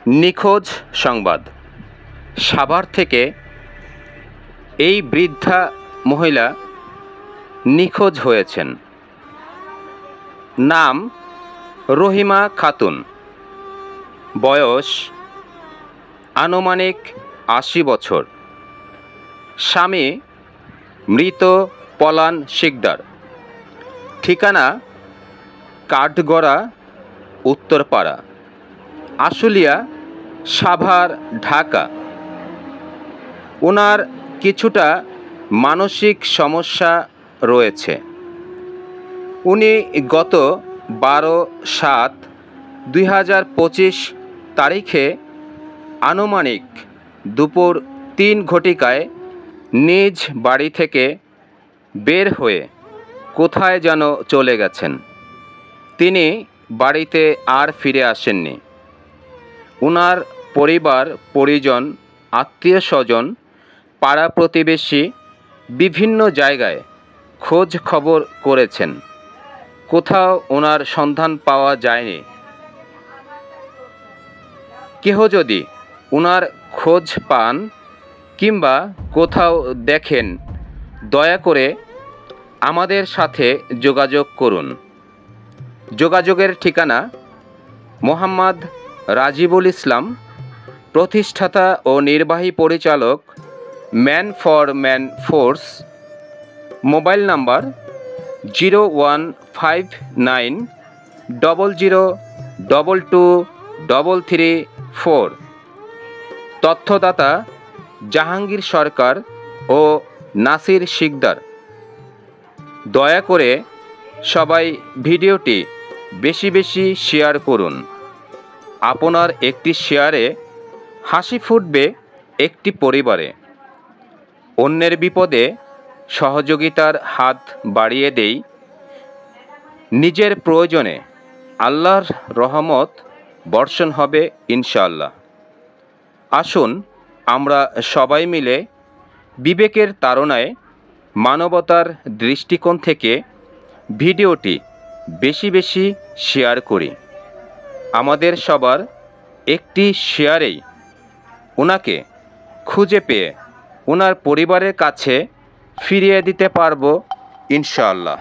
নিখোঁজ সংবাদ। সাভার থেকে এই বৃদ্ধা মহিলা নিখোঁজ হয়েছেন। নাম রহিমা খাতুন, বয়স আনুমানিক ৮০ বছর। স্বামী মৃত পলান শিকদার। ঠিকানা কাঠগড়া, উত্তরপাড়া, আশুলিয়া, সাভার, ঢাকা। ওনার কিছুটা মানসিক সমস্যা রয়েছে। উনি গত 12/7/2025 তারিখে আনুমানিক দুপুর ৩ ঘটিকায় নিজ বাড়ি থেকে বের হয়ে কোথায় যেন চলে গেছেন। তিনি বাড়িতে আর ফিরে আসেননি। ওনার পরিবার পরিজন, আত্মীয় স্বজন, পাড়া প্রতিবেশী বিভিন্ন জায়গায় খোঁজ খবর করেছেন, কোথাও ওনার সন্ধান পাওয়া যায়নি। কেহ যদি ওনার খোঁজ পান কিংবা কোথাও দেখেন, দয়া করে আমাদের সাথে যোগাযোগ করুন। যোগাযোগের ঠিকানা মোহাম্মদ রাজিবুল ইসলাম, প্রতিষ্ঠাতা ও নির্বাহী পরিচালক, man for man force. Mobile number 01590022334। তথ্যদাতা জাহাঙ্গীর সরকার ও নাসির শিকদার। দয়া করে সবাই ভিডিওটি বেশি বেশি শেয়ার করুন। আপনার একটি শেয়ারে হাসি ফুটবে একটি পরিবারে। অন্যের বিপদে সহযোগিতার হাত বাড়িয়ে দেই। নিজের প্রয়োজনে আল্লাহর রহমত বর্ষণ হবে ইনশাআল্লাহ। আসুন আমরা সবাই মিলে বিবেকের তাড়নায় মানবতার দৃষ্টিকোণ থেকে ভিডিওটি বেশি বেশি শেয়ার করি। আমাদের সবার একটি শেয়ারেই ওনাকে খুঁজে পেয়ে ওনার পরিবারের কাছে ফিরিয়ে দিতে পারবো ইনশাআল্লাহ।